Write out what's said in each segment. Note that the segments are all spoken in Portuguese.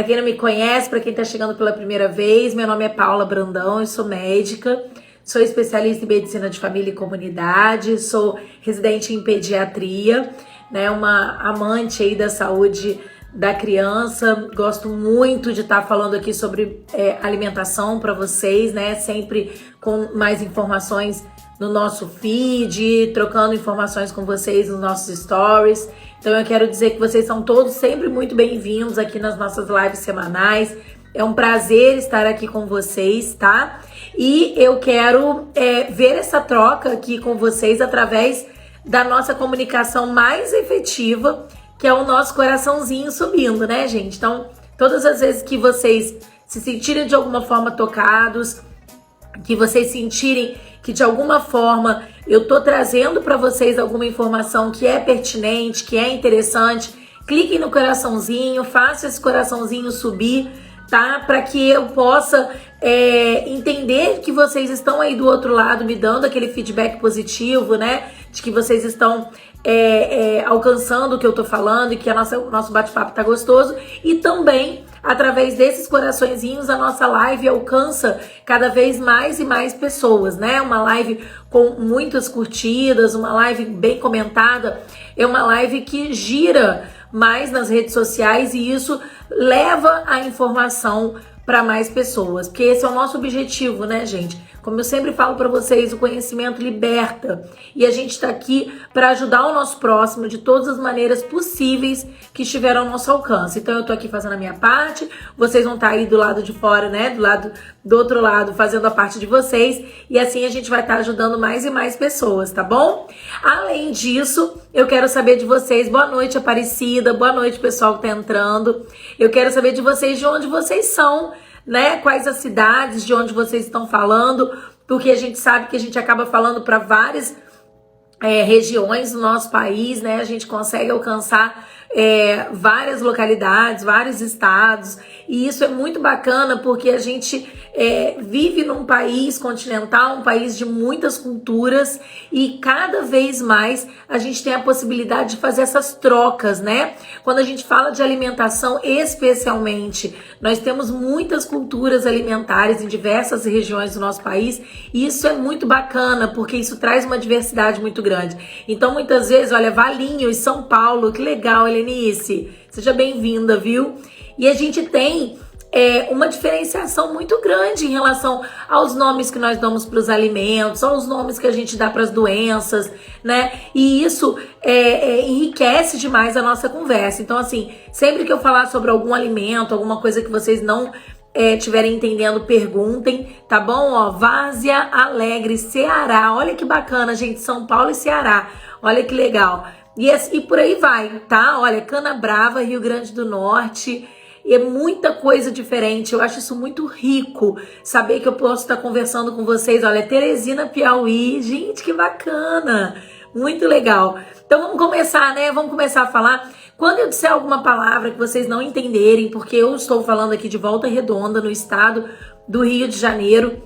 Para quem não me conhece, para quem está chegando pela primeira vez, meu nome é Paula Brandão, eu sou médica, sou especialista em medicina de família e comunidade, sou residente em pediatria, né, uma amante aí da saúde da criança. Gosto muito de estar falando aqui sobre alimentação para vocês, né, sempre com mais informações no nosso feed, trocando informações com vocês nos nossos stories. Então eu quero dizer que vocês são todos sempre muito bem-vindos aqui nas nossas lives semanais. É um prazer estar aqui com vocês, tá? E eu quero ver essa troca aqui com vocês através da nossa comunicação mais efetiva, que é o nosso coraçãozinho subindo, né, gente? Então, todas as vezes que vocês se sentirem de alguma forma tocados, que vocês sentirem que de alguma forma eu tô trazendo para vocês alguma informação que é pertinente, que é interessante, cliquem no coraçãozinho, faça esse coraçãozinho subir, tá? Para que eu possa entender que vocês estão aí do outro lado me dando aquele feedback positivo, né? De que vocês estão alcançando o que eu tô falando e que o nosso bate-papo tá gostoso. E também, através desses coraçõezinhos, a nossa live alcança cada vez mais e mais pessoas, né? Uma live com muitas curtidas, uma live bem comentada, é uma live que gira mais nas redes sociais e isso leva a informação para mais pessoas, porque esse é o nosso objetivo, né, gente? Como eu sempre falo para vocês, o conhecimento liberta e a gente está aqui para ajudar o nosso próximo de todas as maneiras possíveis que estiveram ao nosso alcance. Então eu tô aqui fazendo a minha parte, vocês vão estar aí do lado de fora, né, do outro lado, fazendo a parte de vocês e assim a gente vai estar ajudando mais e mais pessoas, tá bom? Além disso, eu quero saber de vocês, boa noite Aparecida, boa noite pessoal que tá entrando, eu quero saber de vocês de onde vocês são, né? Quais as cidades de onde vocês estão falando, porque a gente sabe que a gente acaba falando para várias regiões do nosso país, né? A gente consegue alcançar várias localidades, vários estados, e isso é muito bacana porque a gente vive num país continental, um país de muitas culturas e cada vez mais a gente tem a possibilidade de fazer essas trocas, né? Quando a gente fala de alimentação, especialmente, nós temos muitas culturas alimentares em diversas regiões do nosso país e isso é muito bacana porque isso traz uma diversidade muito grande. Então, muitas vezes, olha, Valinhos, São Paulo, que legal, Helenice, seja bem-vinda, viu? E a gente tem uma diferenciação muito grande em relação aos nomes que nós damos para os alimentos, aos nomes que a gente dá para as doenças, né? E isso enriquece demais a nossa conversa. Então, assim, sempre que eu falar sobre algum alimento, alguma coisa que vocês não estiverem entendendo, perguntem, tá bom? Ó, Várzea Alegre, Ceará. Olha que bacana, gente. São Paulo e Ceará. Olha que legal. E por aí vai, tá? Olha, Canabrava, Rio Grande do Norte. E é muita coisa diferente. Eu acho isso muito rico. Saber que eu posso estar conversando com vocês. Olha, Teresina, Piauí. Gente, que bacana. Muito legal. Então vamos começar, né? Vamos começar a falar. Quando eu disser alguma palavra que vocês não entenderem, porque eu estou falando aqui de Volta Redonda, no estado do Rio de Janeiro,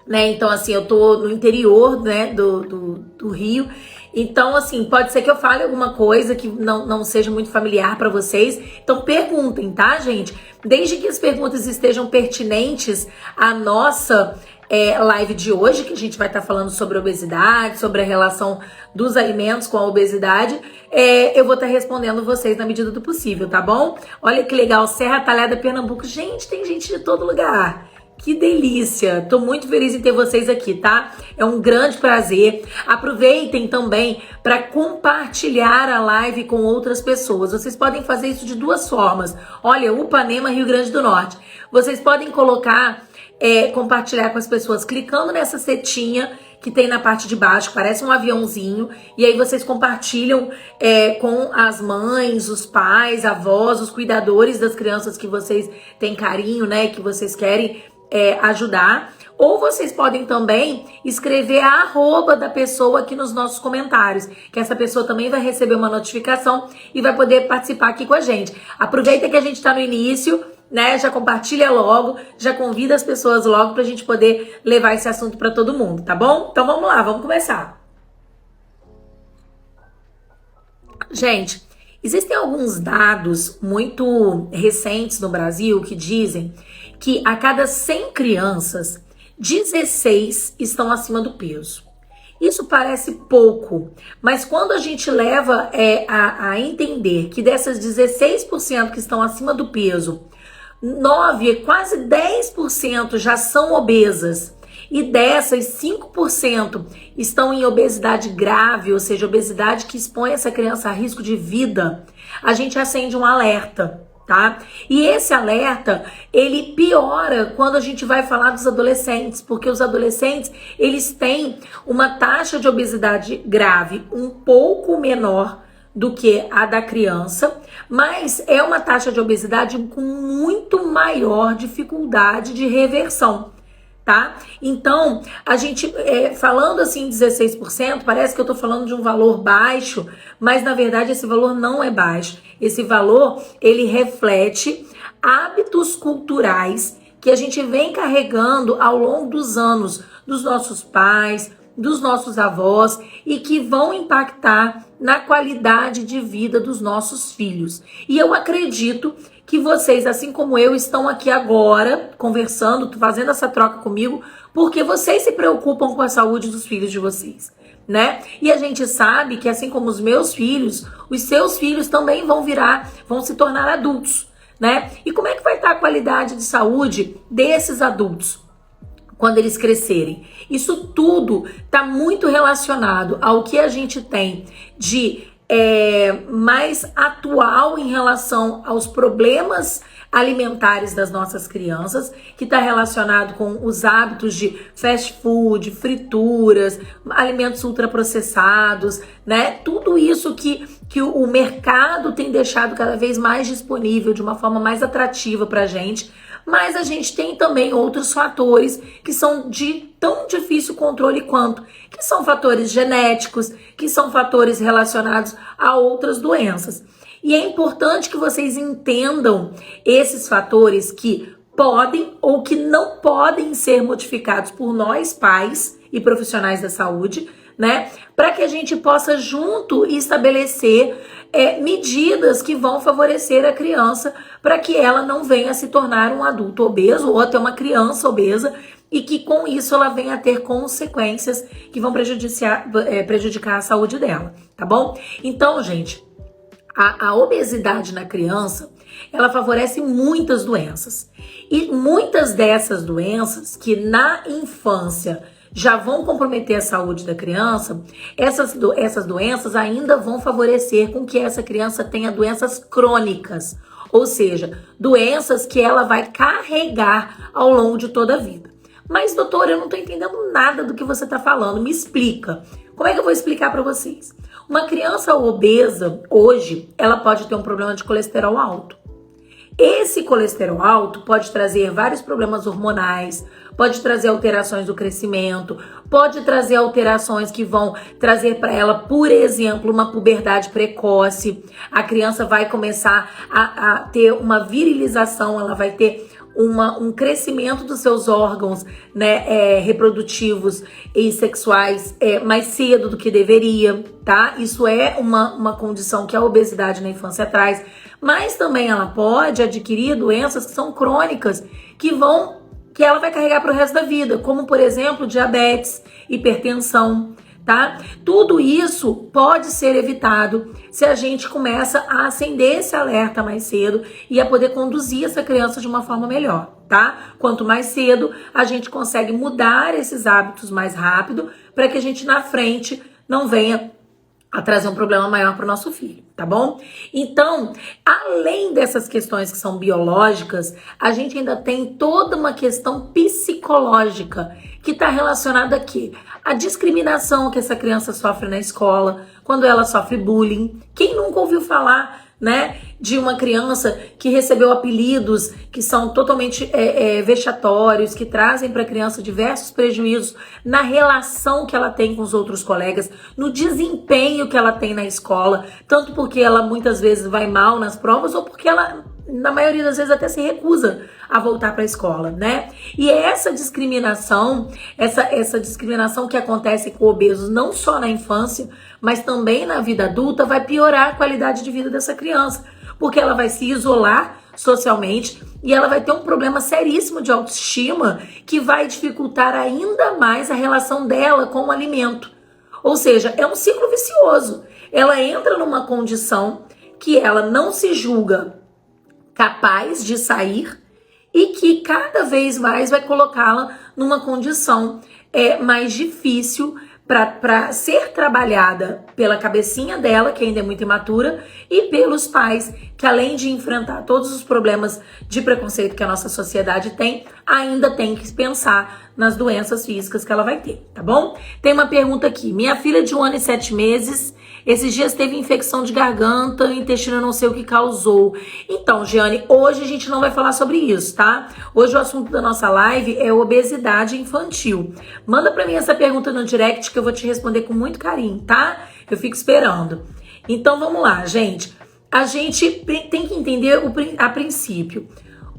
né? Então, assim, eu tô no interior, né, do Rio. Então, assim, pode ser que eu fale alguma coisa que não seja muito familiar para vocês. Então, perguntem, tá, gente? Desde que as perguntas estejam pertinentes à nossa live de hoje, que a gente vai estar falando sobre obesidade, sobre a relação dos alimentos com a obesidade, eu vou estar respondendo vocês na medida do possível, tá bom? Olha que legal, Serra Talhada, Pernambuco. Gente, tem gente de todo lugar. Que delícia! Tô muito feliz em ter vocês aqui, tá? É um grande prazer. Aproveitem também para compartilhar a live com outras pessoas. Vocês podem fazer isso de duas formas. Olha, Upanema, Rio Grande do Norte. Vocês podem colocar, compartilhar com as pessoas clicando nessa setinha que tem na parte de baixo, parece um aviãozinho, e aí vocês compartilham com as mães, os pais, avós, os cuidadores das crianças que vocês têm carinho, né, que vocês querem ajudar. Ou vocês podem também escrever a arroba da pessoa aqui nos nossos comentários, que essa pessoa também vai receber uma notificação e vai poder participar aqui com a gente. Aproveita que a gente está no início, né? Já compartilha logo, já convida as pessoas logo pra gente poder levar esse assunto para todo mundo, tá bom? Então vamos lá, vamos começar. Gente, Existem alguns dados muito recentes no Brasil que dizem que a cada 100 crianças, 16 estão acima do peso. Isso parece pouco, mas quando a gente leva a entender que dessas 16% que estão acima do peso, 9, quase 10% já são obesas, e dessas 5% estão em obesidade grave, ou seja, obesidade que expõe essa criança a risco de vida, a gente acende um alerta, tá? E esse alerta, ele piora quando a gente vai falar dos adolescentes, porque os adolescentes, eles têm uma taxa de obesidade grave um pouco menor do que a da criança, mas é uma taxa de obesidade com muito maior dificuldade de reversão, tá? Então, a gente, falando assim 16%, parece que eu tô falando de um valor baixo, mas na verdade esse valor não é baixo. Esse valor, ele reflete hábitos culturais que a gente vem carregando ao longo dos anos, dos nossos pais, dos nossos avós, e que vão impactar na qualidade de vida dos nossos filhos. E eu acredito que vocês, assim como eu, estão aqui agora conversando, fazendo essa troca comigo, porque vocês se preocupam com a saúde dos filhos de vocês, né? E a gente sabe que, assim como os meus filhos, os seus filhos também vão se tornar adultos, né? E como é que vai estar a qualidade de saúde desses adultos quando eles crescerem? Isso tudo está muito relacionado ao que a gente tem de mais atual em relação aos problemas alimentares das nossas crianças, que está relacionado com os hábitos de fast food, frituras, alimentos ultraprocessados, né? Tudo isso que o mercado tem deixado cada vez mais disponível de uma forma mais atrativa para a gente. Mas a gente tem também outros fatores que são de tão difícil controle quanto, que são fatores genéticos, que são fatores relacionados a outras doenças. E é importante que vocês entendam esses fatores que podem ou que não podem ser modificados por nós, pais e profissionais da saúde, né? Para que a gente possa junto estabelecer medidas que vão favorecer a criança para que ela não venha a se tornar um adulto obeso ou até uma criança obesa, e que com isso ela venha a ter consequências que vão prejudicar a saúde dela, tá bom? Então, gente, a obesidade na criança, ela favorece muitas doenças. E muitas dessas doenças que na infância já vão comprometer a saúde da criança, essas doenças ainda vão favorecer com que essa criança tenha doenças crônicas, ou seja, doenças que ela vai carregar ao longo de toda a vida. Mas, doutora, eu não estou entendendo nada do que você está falando, me explica. Como é que eu vou explicar para vocês? Uma criança obesa, hoje, ela pode ter um problema de colesterol alto. Esse colesterol alto pode trazer vários problemas hormonais, pode trazer alterações do crescimento, pode trazer alterações que vão trazer para ela, por exemplo, uma puberdade precoce. A criança vai começar a ter uma virilização, ela vai ter um crescimento dos seus órgãos, né, reprodutivos e sexuais mais cedo do que deveria, tá? Isso é uma condição que a obesidade na infância traz. Mas também ela pode adquirir doenças que são crônicas, que ela vai carregar para o resto da vida, como, por exemplo, diabetes, hipertensão, tá? Tudo isso pode ser evitado se a gente começa a acender esse alerta mais cedo e a poder conduzir essa criança de uma forma melhor, tá? Quanto mais cedo a gente consegue mudar esses hábitos mais rápido, para que a gente na frente não venha a trazer um problema maior para o nosso filho, tá bom? Então, além dessas questões que são biológicas, a gente ainda tem toda uma questão psicológica que está relacionada aqui. A discriminação que essa criança sofre na escola, quando ela sofre bullying. Quem nunca ouviu falar, né, de uma criança que recebeu apelidos que são totalmente vexatórios, que trazem para a criança diversos prejuízos na relação que ela tem com os outros colegas, no desempenho que ela tem na escola, tanto porque ela muitas vezes vai mal nas provas ou porque ela na maioria das vezes até se recusa a voltar para a escola, né? E é essa discriminação, essa discriminação que acontece com obesos não só na infância, mas também na vida adulta, vai piorar a qualidade de vida dessa criança, porque ela vai se isolar socialmente e ela vai ter um problema seríssimo de autoestima que vai dificultar ainda mais a relação dela com o alimento. Ou seja, é um ciclo vicioso. Ela entra numa condição que ela não se julga capaz de sair e que cada vez mais vai colocá-la numa condição mais difícil para ser trabalhada pela cabecinha dela, que ainda é muito imatura, e pelos pais, que além de enfrentar todos os problemas de preconceito que a nossa sociedade tem, ainda tem que pensar nas doenças físicas que ela vai ter, tá bom? Tem uma pergunta aqui. Minha filha de 1 ano e 7 meses, esses dias teve infecção de garganta, intestino, eu não sei o que causou. Então, Giane, hoje a gente não vai falar sobre isso, tá? Hoje o assunto da nossa live é obesidade infantil. Manda pra mim essa pergunta no direct que eu vou te responder com muito carinho, tá? Eu fico esperando. Então, vamos lá, gente. A gente tem que entender a princípio.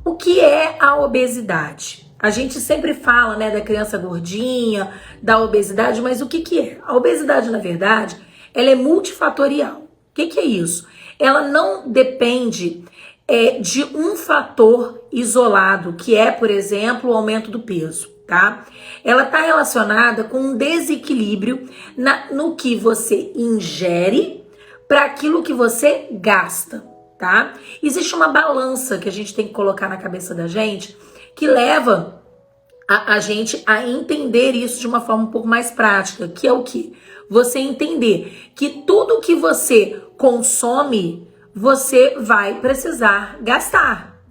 O que é a obesidade? A gente sempre fala, né, da criança gordinha, da obesidade, mas o que é? A obesidade, na verdade, ela é multifatorial. O que é isso? Ela não depende de um fator isolado, que é, por exemplo, o aumento do peso, tá? Ela está relacionada com um desequilíbrio no que você ingere para aquilo que você gasta, tá? Existe uma balança que a gente tem que colocar na cabeça da gente que leva a gente a entender isso de uma forma um pouco mais prática, que é o quê? Você entender que tudo que você consome, você vai precisar gastar.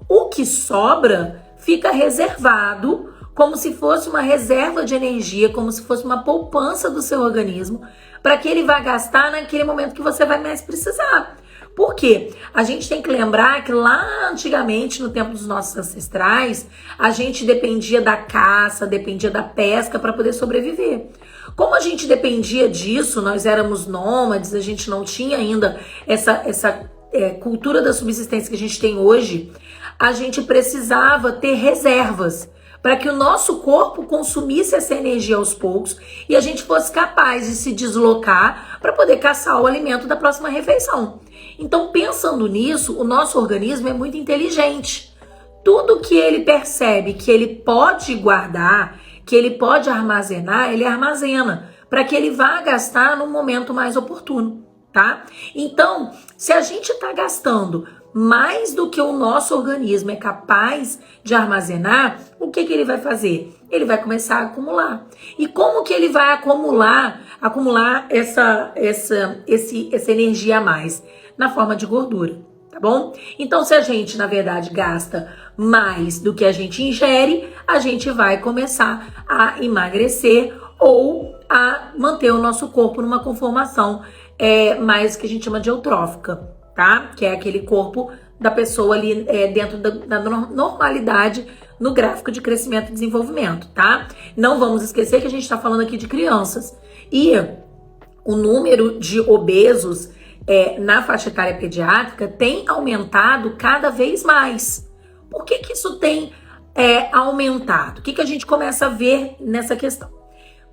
O que sobra fica reservado como se fosse uma reserva de energia, como se fosse uma poupança do seu organismo, para que ele vá gastar naquele momento que você vai mais precisar. Por quê? A gente tem que lembrar que lá antigamente, no tempo dos nossos ancestrais, a gente dependia da caça, dependia da pesca para poder sobreviver. Como a gente dependia disso, nós éramos nômades, a gente não tinha ainda essa cultura da subsistência que a gente tem hoje, a gente precisava ter reservas para que o nosso corpo consumisse essa energia aos poucos e a gente fosse capaz de se deslocar para poder caçar o alimento da próxima refeição. Então, pensando nisso, o nosso organismo é muito inteligente. Tudo que ele percebe que ele pode guardar, que ele pode armazenar, ele armazena, para que ele vá gastar no momento mais oportuno, tá? Então, se a gente está gastando mais do que o nosso organismo é capaz de armazenar, o que ele vai fazer? Ele vai começar a acumular. E como que ele vai acumular essa energia a mais? Na forma de gordura, tá bom? Então, se a gente, na verdade, gasta mais do que a gente ingere, a gente vai começar a emagrecer ou a manter o nosso corpo numa conformação mais que a gente chama de eutrófica, tá? Que é aquele corpo da pessoa ali dentro da normalidade no gráfico de crescimento e desenvolvimento, tá? Não vamos esquecer que a gente está falando aqui de crianças. E o número de obesos na faixa etária pediátrica tem aumentado cada vez mais. Por que isso tem aumentado? O que a gente começa a ver nessa questão?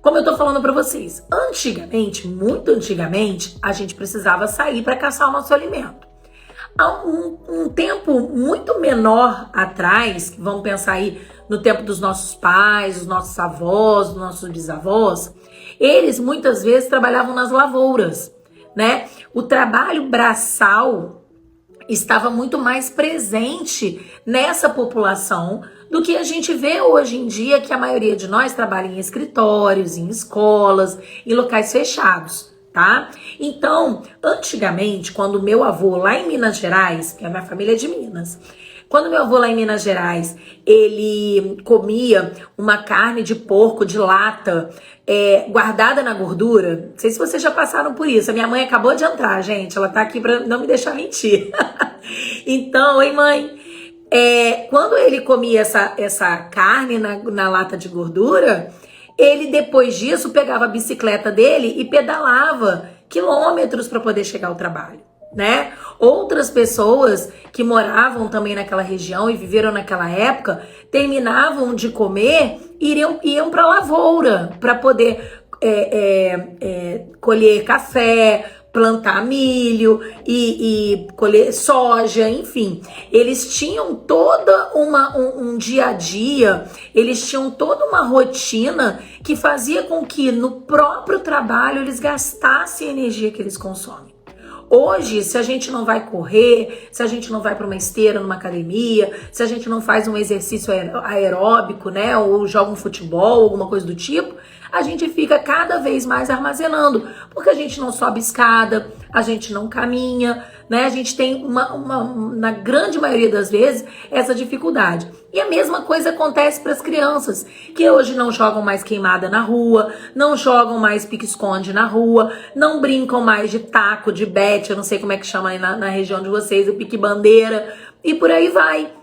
Como eu tô falando para vocês, antigamente, muito antigamente, a gente precisava sair para caçar o nosso alimento. Há um tempo muito menor atrás, vamos pensar aí no tempo dos nossos pais, dos nossos avós, dos nossos bisavós, eles muitas vezes trabalhavam nas lavouras, né? O trabalho braçal estava muito mais presente nessa população do que a gente vê hoje em dia, que a maioria de nós trabalha em escritórios, em escolas, em locais fechados, tá? Então, antigamente, quando meu avô lá em Minas Gerais, que a minha família é de Minas, quando meu avô lá em Minas Gerais, ele comia uma carne de porco de lata guardada na gordura, não sei se vocês já passaram por isso, a minha mãe acabou de entrar, gente, ela tá aqui pra não me deixar mentir. Então, hein, mãe? Quando ele comia essa carne na lata de gordura, ele depois disso pegava a bicicleta dele e pedalava quilômetros para poder chegar ao trabalho. né? Outras pessoas que moravam também naquela região e viveram naquela época, terminavam de comer, iam para a lavoura para poder colher café, plantar milho e colher soja, enfim. Eles tinham toda um dia a dia, eles tinham toda uma rotina que fazia com que no próprio trabalho eles gastassem a energia que eles consomem. Hoje, se a gente não vai correr, se a gente não vai para uma esteira numa academia, se a gente não faz um exercício aeróbico, né, ou joga um futebol, alguma coisa do tipo, a gente fica cada vez mais armazenando, porque a gente não sobe escada, a gente não caminha, né? A gente tem na grande maioria das vezes, essa dificuldade. E a mesma coisa acontece para as crianças, que hoje não jogam mais queimada na rua, não jogam mais pique-esconde na rua, não brincam mais de taco, de bete, eu não sei como é que chama aí na região de vocês, o pique-bandeira, e por aí vai.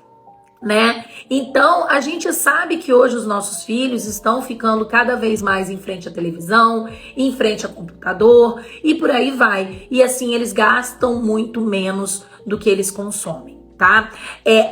Né? Então, a gente sabe que hoje os nossos filhos estão ficando cada vez mais em frente à televisão, em frente ao computador e por aí vai. E assim eles gastam muito menos do que eles consomem, tá?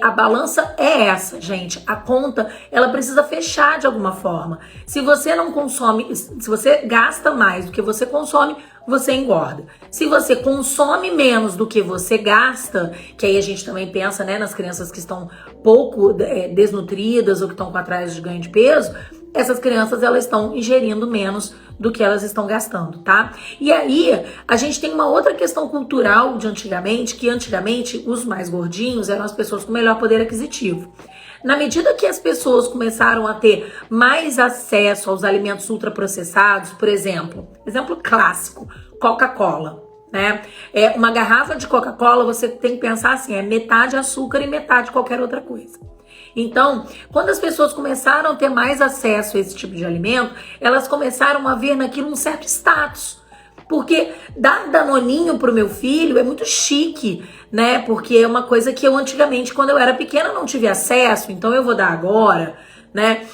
A balança é essa, gente. A conta, ela precisa fechar de alguma forma. Se você não consome, se você gasta mais do que você consome, você engorda. Se você consome menos do que você gasta, que aí a gente também pensa, né, nas crianças que estão pouco desnutridas ou que estão com atraso de ganho de peso, essas crianças elas estão ingerindo menos do que elas estão gastando, tá? E aí a gente tem uma outra questão cultural de antigamente, que antigamente os mais gordinhos eram as pessoas com melhor poder aquisitivo. Na medida que as pessoas começaram a ter mais acesso aos alimentos ultraprocessados, por exemplo clássico, Coca-Cola, né? Uma garrafa de Coca-Cola, você tem que pensar assim, metade açúcar e metade qualquer outra coisa. Então, quando as pessoas começaram a ter mais acesso a esse tipo de alimento, elas começaram a ver naquilo um certo status. Porque dar danoninho pro meu filho é muito chique, né? Porque é uma coisa que eu antigamente, quando eu era pequena, não tive acesso, então eu vou dar agora, né?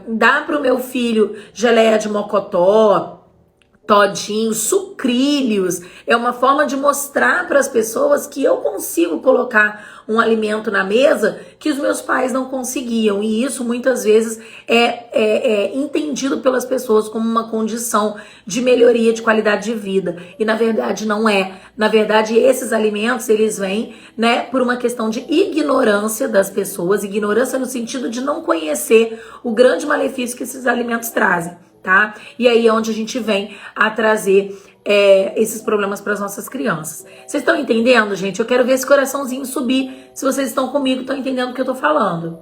Dar pro meu filho geleia de mocotó, todinho, sucrilhos, é uma forma de mostrar para as pessoas que eu consigo colocar um alimento na mesa que os meus pais não conseguiam, e isso muitas vezes é entendido pelas pessoas como uma condição de melhoria de qualidade de vida, e na verdade não é. Na verdade esses alimentos eles vêm, né, por uma questão de ignorância das pessoas, ignorância no sentido de não conhecer o grande malefício que esses alimentos trazem. Tá? E aí é onde a gente vem a trazer esses problemas para as nossas crianças. Vocês estão entendendo, gente? Eu quero ver esse coraçãozinho subir. Se vocês estão comigo, estão entendendo o que eu tô falando.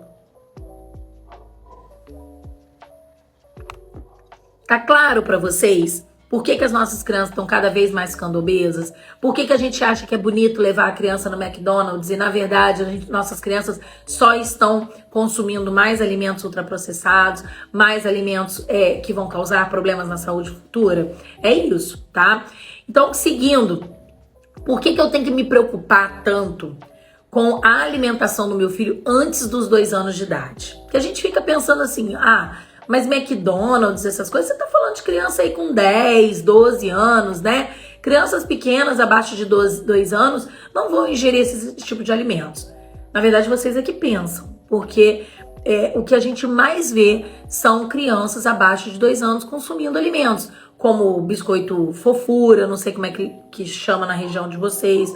Tá claro para vocês? Por que as nossas crianças estão cada vez mais ficando obesas? Por que a gente acha que é bonito levar a criança no McDonald's e, na verdade, nossas crianças só estão consumindo mais alimentos ultraprocessados, mais alimentos que vão causar problemas na saúde futura? É isso, tá? Então, seguindo, por que eu tenho que me preocupar tanto com a alimentação do meu filho antes dos 2 anos de idade? Porque a gente fica pensando assim, mas McDonald's, essas coisas, você tá falando de criança aí com 10, 12 anos, né? Crianças pequenas, abaixo de 2 anos, não vão ingerir esse tipo de alimentos. Na verdade, vocês é que pensam, porque o que a gente mais vê são crianças abaixo de 2 anos consumindo alimentos, como biscoito fofura, não sei como é que chama na região de vocês,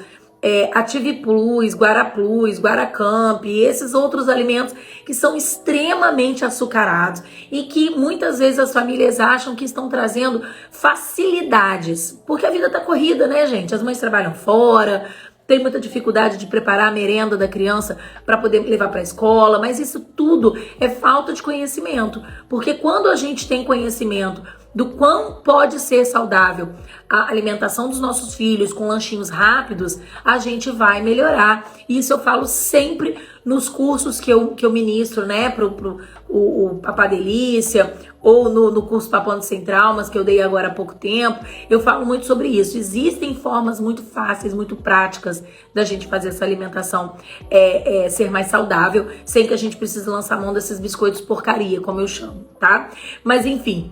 Ative Plus, Guaracamp e esses outros alimentos que são extremamente açucarados e que muitas vezes as famílias acham que estão trazendo facilidades, porque a vida tá corrida, né, gente? As mães trabalham fora, tem muita dificuldade de preparar a merenda da criança para poder levar para a escola, mas isso tudo é falta de conhecimento, porque quando a gente tem conhecimento do quão pode ser saudável a alimentação dos nossos filhos com lanchinhos rápidos, a gente vai melhorar. Isso eu falo sempre nos cursos que eu ministro, né, o Papá Delícia, ou no curso Papando Sem Traumas, que eu dei agora há pouco tempo, eu falo muito sobre isso. Existem formas muito fáceis, muito práticas da gente fazer essa alimentação ser mais saudável, sem que a gente precise lançar mão desses biscoitos porcaria, como eu chamo, tá? Mas enfim,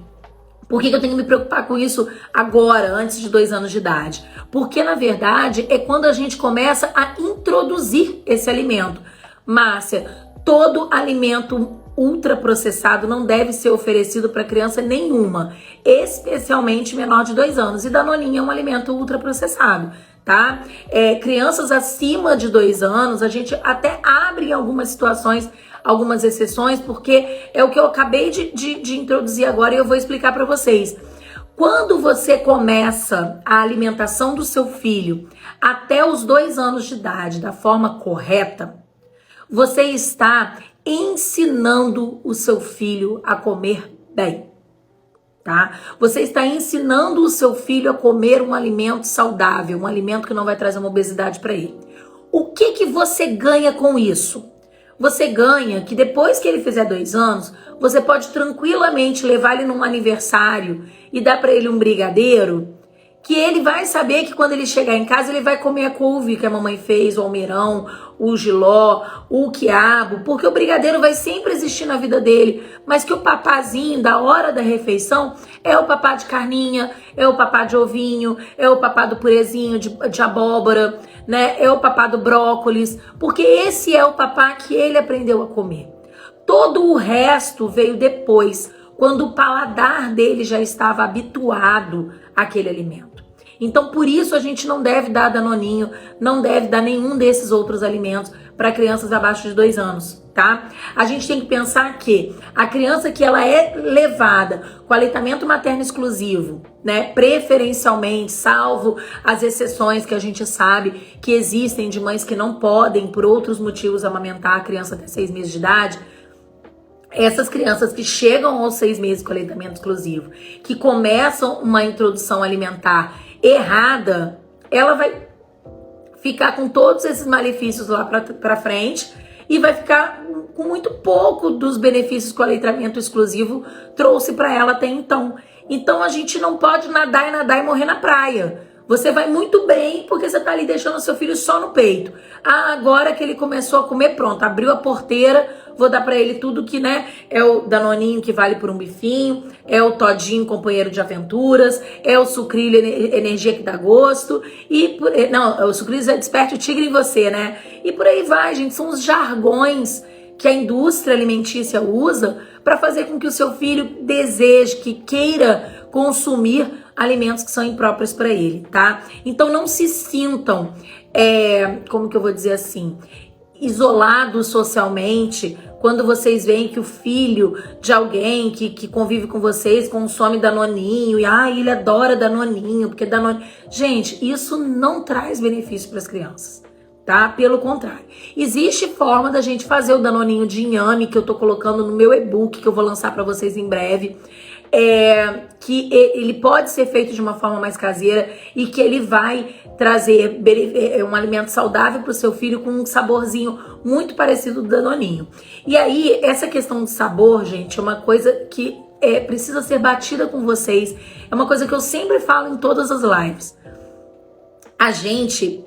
Por que eu tenho que me preocupar com isso agora, antes de 2 anos de idade? Porque, na verdade, é quando a gente começa a introduzir esse alimento. Márcia, todo alimento ultraprocessado não deve ser oferecido para criança nenhuma, especialmente menor de 2 anos. E Danoninho é um alimento ultraprocessado, tá? Crianças acima de 2 anos, a gente até abre em algumas situações, algumas exceções, porque é o que eu acabei de introduzir agora e eu vou explicar para vocês. Quando você começa a alimentação do seu filho até os 2 anos de idade da forma correta, você está ensinando o seu filho a comer bem, tá? Você está ensinando o seu filho a comer um alimento saudável, um alimento que não vai trazer uma obesidade para ele. O que você ganha com isso? Você ganha que depois que ele fizer 2 anos, você pode tranquilamente levar ele num aniversário e dar para ele um brigadeiro, que ele vai saber que quando ele chegar em casa, ele vai comer a couve que a mamãe fez, o almeirão, o jiló, o quiabo, porque o brigadeiro vai sempre existir na vida dele, mas que o papazinho da hora da refeição é o papá de carninha, é o papá de ovinho, é o papá do purezinho de abóbora, né? É o papá do brócolis, porque esse é o papá que ele aprendeu a comer. Todo o resto veio depois, quando o paladar dele já estava habituado àquele alimento. Então, por isso a gente não deve dar Danoninho, não deve dar nenhum desses outros alimentos para crianças abaixo de 2 anos, tá? A gente tem que pensar que a criança que ela é levada com aleitamento materno exclusivo, né, preferencialmente, salvo as exceções que a gente sabe que existem de mães que não podem, por outros motivos, amamentar a criança até 6 meses de idade, essas crianças que chegam aos 6 meses com aleitamento exclusivo, que começam uma introdução alimentar errada, ela vai ficar com todos esses malefícios lá pra frente e vai ficar com muito pouco dos benefícios que o aleitamento exclusivo trouxe para ela até então. Então a gente não pode nadar e morrer na praia. Você vai muito bem porque você tá ali deixando o seu filho só no peito. Ah, agora que ele começou a comer, pronto, abriu a porteira, vou dar pra ele tudo que, né, é o Danoninho que vale por um bifinho, é o Todinho companheiro de aventuras, é o Sucrilho energia que dá gosto, o Sucrilho desperte o tigre em você, né? E por aí vai, gente, são os jargões que a indústria alimentícia usa para fazer com que o seu filho deseje, que queira consumir alimentos que são impróprios para ele, tá? Então não se sintam, como que eu vou dizer assim, isolados socialmente quando vocês veem que o filho de alguém que convive com vocês consome Danoninho e ele adora Danoninho, porque Danoninho... Gente, isso não traz benefício para as crianças, tá? Pelo contrário. Existe forma da gente fazer o Danoninho de inhame, que eu tô colocando no meu e-book, que eu vou lançar para vocês em breve, que ele pode ser feito de uma forma mais caseira e que ele vai trazer um alimento saudável para o seu filho com um saborzinho muito parecido do Danoninho. E aí, essa questão de sabor, gente, é uma coisa que precisa ser batida com vocês. É uma coisa que eu sempre falo em todas as lives. A gente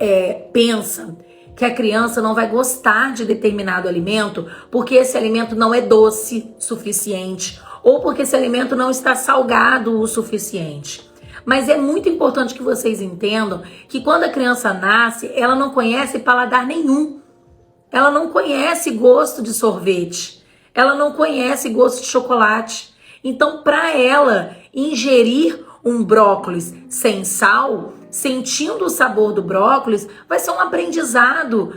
pensa que a criança não vai gostar de determinado alimento porque esse alimento não é doce suficiente ou porque esse alimento não está salgado o suficiente. Mas é muito importante que vocês entendam que quando a criança nasce, ela não conhece paladar nenhum. Ela não conhece gosto de sorvete. Ela não conhece gosto de chocolate. Então, para ela ingerir um brócolis sem sal, sentindo o sabor do brócolis, vai ser um aprendizado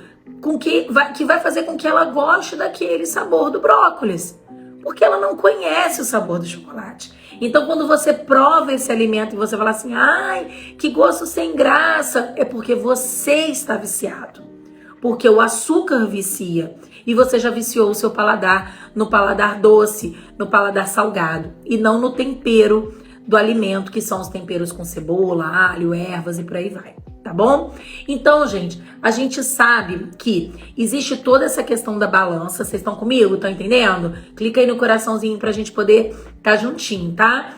que vai fazer com que ela goste daquele sabor do brócolis. Porque ela não conhece o sabor do chocolate. Então, quando você prova esse alimento e você fala assim, ai, que gosto sem graça, é porque você está viciado. Porque o açúcar vicia. E você já viciou o seu paladar no paladar doce, no paladar salgado. E não no tempero do alimento, que são os temperos com cebola, alho, ervas e por aí vai. Tá bom? Então, gente, a gente sabe que existe toda essa questão da balança. Vocês estão comigo? Estão entendendo? Clica aí no coraçãozinho pra gente poder estar juntinho, tá?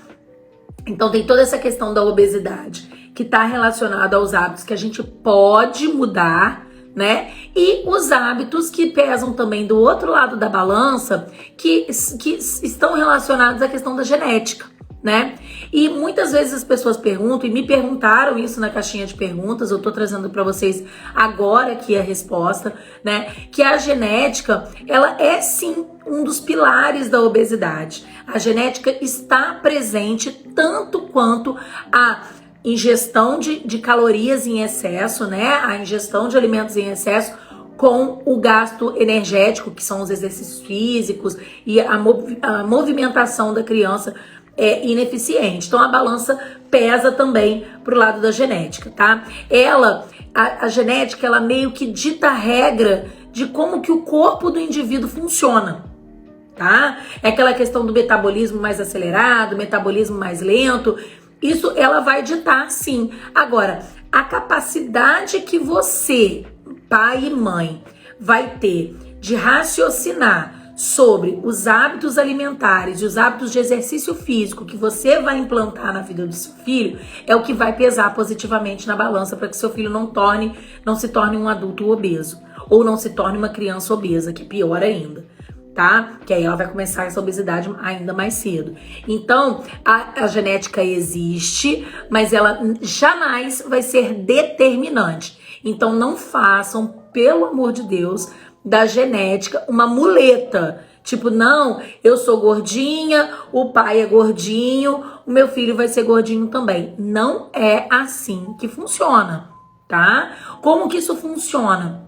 Então, tem toda essa questão da obesidade que tá relacionada aos hábitos que a gente pode mudar, né? E os hábitos que pesam também do outro lado da balança, que estão relacionados à questão da genética. né? E muitas vezes as pessoas perguntam, e me perguntaram isso na caixinha de perguntas, eu tô trazendo para vocês agora aqui a resposta, né? Que a genética, ela é sim um dos pilares da obesidade. A genética está presente tanto quanto a ingestão de calorias em excesso, né? A ingestão de alimentos em excesso, com o gasto energético, que são os exercícios físicos e a movimentação da criança é ineficiente. Então a balança pesa também pro lado da genética, tá? A genética, ela meio que dita a regra de como que o corpo do indivíduo funciona, tá? É aquela questão do metabolismo mais acelerado, metabolismo mais lento. Isso ela vai ditar, sim. Agora, a capacidade que você, pai e mãe, vai ter de raciocinar sobre os hábitos alimentares e os hábitos de exercício físico que você vai implantar na vida do seu filho é o que vai pesar positivamente na balança para que seu filho não se torne um adulto obeso ou não se torne uma criança obesa, que pior ainda, tá? Que aí ela vai começar essa obesidade ainda mais cedo. Então, a genética existe, mas ela jamais vai ser determinante. Então, não façam, pelo amor de Deus, da genética uma muleta. Tipo, não, eu sou gordinha, o pai é gordinho, o meu filho vai ser gordinho também. Não é assim que funciona, tá? Como que isso funciona?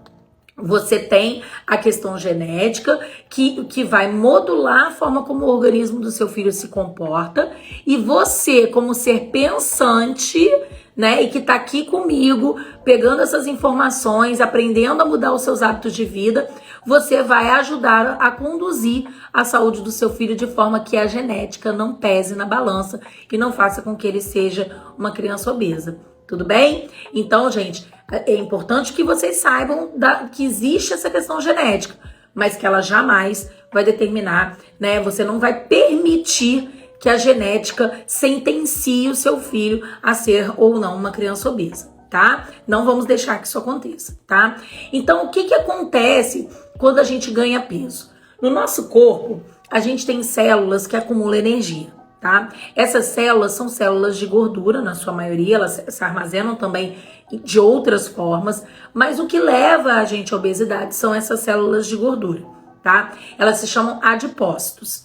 Você tem a questão genética que vai modular a forma como o organismo do seu filho se comporta, e você, como ser pensante, né, e que tá aqui comigo, pegando essas informações, aprendendo a mudar os seus hábitos de vida, você vai ajudar a conduzir a saúde do seu filho de forma que a genética não pese na balança e não faça com que ele seja uma criança obesa. Tudo bem? Então, gente, é importante que vocês saibam que existe essa questão genética, mas que ela jamais vai determinar, né? Você não vai permitir que a genética sentencie o seu filho a ser ou não uma criança obesa, tá? Não vamos deixar que isso aconteça, tá? Então, o que acontece quando a gente ganha peso? No nosso corpo, a gente tem células que acumulam energia, tá? Essas células são células de gordura, na sua maioria, elas se armazenam também de outras formas, mas o que leva a gente à obesidade são essas células de gordura, tá? Elas se chamam adipócitos.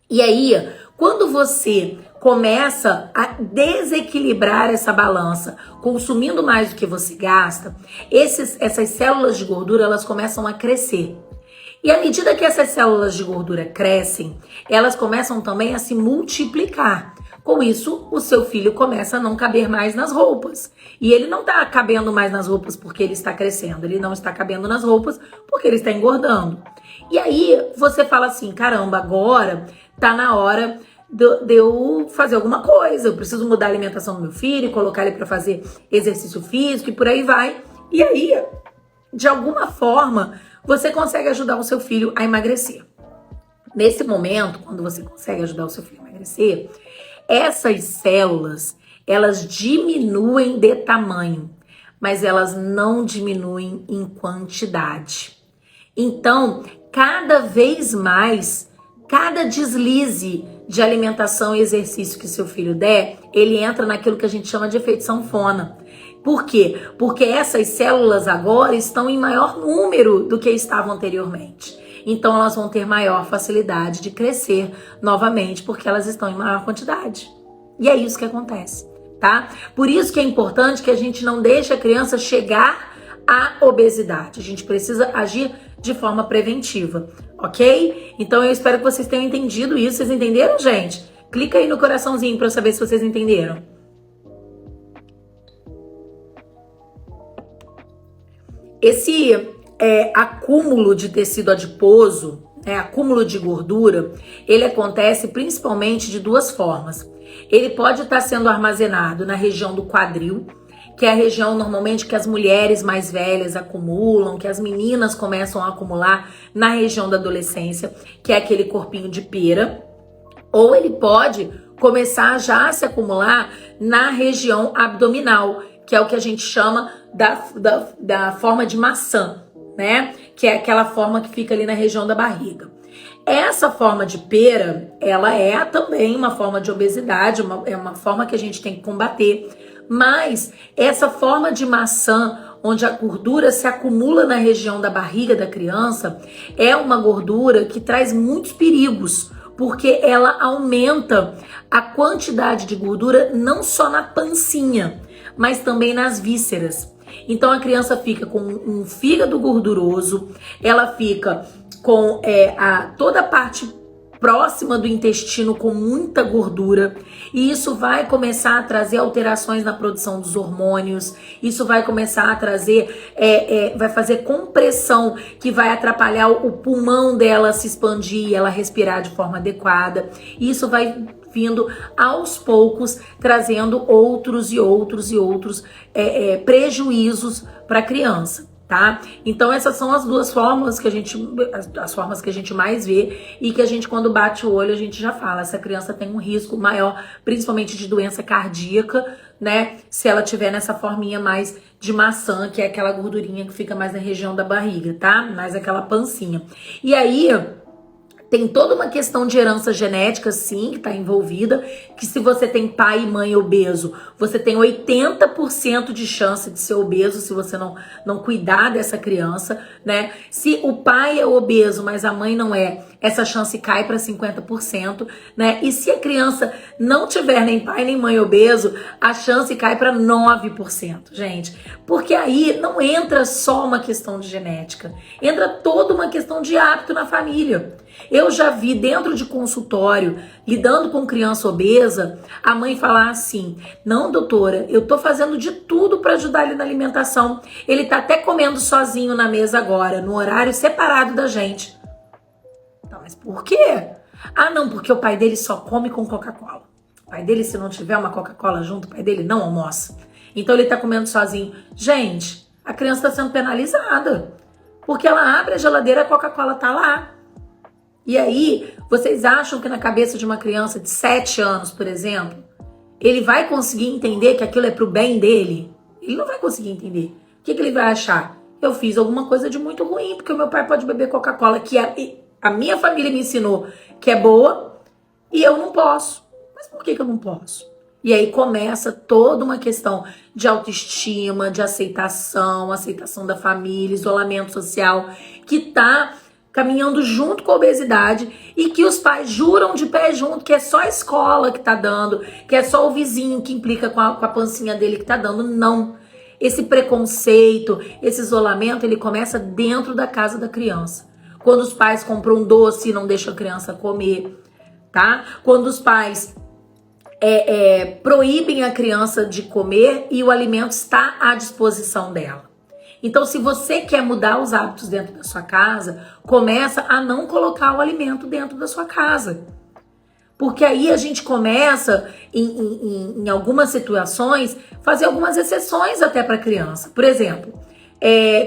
E aí, quando você começa a desequilibrar essa balança, consumindo mais do que você gasta, essas células de gordura, elas começam a crescer. E à medida que essas células de gordura crescem, elas começam também a se multiplicar. Com isso, o seu filho começa a não caber mais nas roupas. E ele não está cabendo mais nas roupas porque ele está crescendo. Ele não está cabendo nas roupas porque ele está engordando. E aí, você fala assim, caramba, agora tá na hora de eu fazer alguma coisa. Eu preciso mudar a alimentação do meu filho, colocar ele para fazer exercício físico e por aí vai. E aí, de alguma forma, você consegue ajudar o seu filho a emagrecer. Nesse momento, quando você consegue ajudar o seu filho a emagrecer, essas células, elas diminuem de tamanho, mas elas não diminuem em quantidade. Então, cada vez mais, cada deslize de alimentação e exercício que seu filho der, ele entra naquilo que a gente chama de efeito sanfona. Por quê? Porque essas células agora estão em maior número do que estavam anteriormente. Então elas vão ter maior facilidade de crescer novamente, porque elas estão em maior quantidade. E é isso que acontece, tá? Por isso que é importante que a gente não deixe a criança chegar à obesidade. A gente precisa agir de forma preventiva, ok? Então eu espero que vocês tenham entendido isso. Vocês entenderam, gente? Clica aí no coraçãozinho para eu saber se vocês entenderam. Esse acúmulo de tecido adiposo, acúmulo de gordura, ele acontece principalmente de duas formas. Ele pode estar sendo armazenado na região do quadril, que é a região normalmente que as mulheres mais velhas acumulam, que as meninas começam a acumular na região da adolescência, que é aquele corpinho de pera. Ou ele pode começar já a se acumular na região abdominal, que é o que a gente chama da forma de maçã, né? Que é aquela forma que fica ali na região da barriga. Essa forma de pera, ela é também uma forma de obesidade, é uma forma que a gente tem que combater. Mas essa forma de maçã, onde a gordura se acumula na região da barriga da criança, é uma gordura que traz muitos perigos, porque ela aumenta a quantidade de gordura não só na pancinha, mas também nas vísceras. Então a criança fica com um fígado gorduroso, ela fica com toda a parte próxima do intestino com muita gordura, e isso vai começar a trazer alterações na produção dos hormônios, isso vai começar a trazer, vai fazer compressão, que vai atrapalhar o pulmão dela se expandir e ela respirar de forma adequada, e isso vai vindo aos poucos, trazendo outros prejuízos para a criança. Tá? Então essas são as duas formas que as formas que a gente mais vê e que a gente, quando bate o olho, a gente já fala, essa criança tem um risco maior, principalmente de doença cardíaca, né? Se ela tiver nessa forminha mais de maçã, que é aquela gordurinha que fica mais na região da barriga, tá? Mais aquela pancinha. E aí tem toda uma questão de herança genética, sim, que está envolvida, que se você tem pai e mãe obeso, você tem 80% de chance de ser obeso se você não cuidar dessa criança, né? Se o pai é obeso, mas a mãe não é, essa chance cai para 50%, né? E se a criança não tiver nem pai nem mãe obeso, a chance cai para 9%, gente. Porque aí não entra só uma questão de genética, entra toda uma questão de hábito na família. Eu já vi dentro de consultório, lidando com criança obesa, a mãe falar assim: não, doutora, eu tô fazendo de tudo para ajudar ele na alimentação. Ele tá até comendo sozinho na mesa agora, no horário separado da gente. Tá, mas por quê? Ah, não, porque o pai dele só come com Coca-Cola. O pai dele, se não tiver uma Coca-Cola junto, o pai dele não almoça. Então ele tá comendo sozinho. Gente, a criança tá sendo penalizada. Porque ela abre a geladeira, a Coca-Cola tá lá. E aí, vocês acham que na cabeça de uma criança de 7 anos, por exemplo, ele vai conseguir entender que aquilo é pro bem dele? Ele não vai conseguir entender. O que ele vai achar? Eu fiz alguma coisa de muito ruim, porque o meu pai pode beber Coca-Cola, que a minha família me ensinou que é boa, e eu não posso. Mas por que eu não posso? E aí começa toda uma questão de autoestima, de aceitação da família, isolamento social, que tá caminhando junto com a obesidade e que os pais juram de pé junto que é só a escola que tá dando, que é só o vizinho que implica com a pancinha dele que tá dando. Não. Esse preconceito, esse isolamento, ele começa dentro da casa da criança. Quando os pais compram um doce e não deixam a criança comer, tá? Quando os pais proíbem a criança de comer e o alimento está à disposição dela. Então, se você quer mudar os hábitos dentro da sua casa, começa a não colocar o alimento dentro da sua casa. Porque aí a gente começa, em algumas situações, fazer algumas exceções até para a criança. Por exemplo,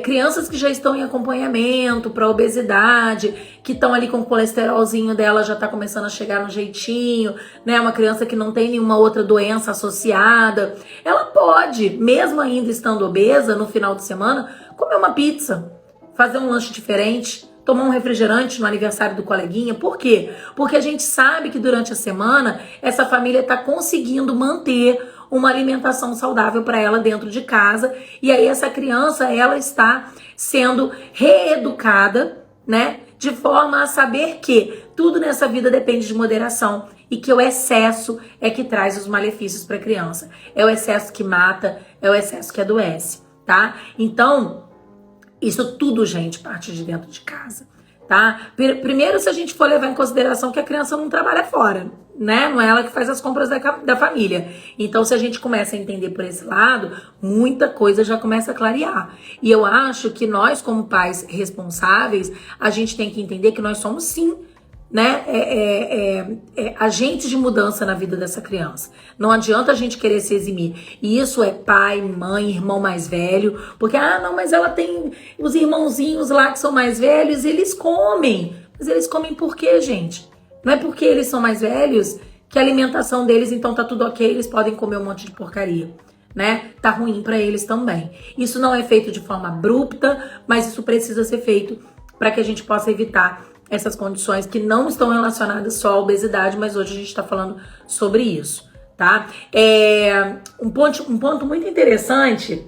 crianças que já estão em acompanhamento para obesidade, que estão ali com o colesterolzinho dela, já está começando a chegar no jeitinho, né? Uma criança que não tem nenhuma outra doença associada, ela pode, mesmo ainda estando obesa, no final de semana, comer uma pizza, fazer um lanche diferente, tomar um refrigerante no aniversário do coleguinha. Por quê? Porque a gente sabe que durante a semana essa família está conseguindo manter uma alimentação saudável para ela dentro de casa, e aí essa criança, ela está sendo reeducada, né, de forma a saber que tudo nessa vida depende de moderação e que o excesso é que traz os malefícios para a criança. É o excesso que mata, é o excesso que adoece, tá? Então, isso tudo, gente, parte de dentro de casa, tá? Primeiro, se a gente for levar em consideração que a criança não trabalha fora, né? Não é ela que faz as compras da família. Então, se a gente começa a entender por esse lado, muita coisa já começa a clarear. E eu acho que nós, como pais responsáveis, a gente tem que entender que nós somos, sim, né, agentes de mudança na vida dessa criança. Não adianta a gente querer se eximir. E isso é pai, mãe, irmão mais velho, porque, não, mas ela tem os irmãozinhos lá que são mais velhos, eles comem. Mas eles comem por quê, gente? Não é porque eles são mais velhos que a alimentação deles, então tá tudo ok, eles podem comer um monte de porcaria, né? Tá ruim pra eles também. Isso não é feito de forma abrupta, mas isso precisa ser feito para que a gente possa evitar essas condições que não estão relacionadas só à obesidade, mas hoje a gente está falando sobre isso, tá? Um ponto muito interessante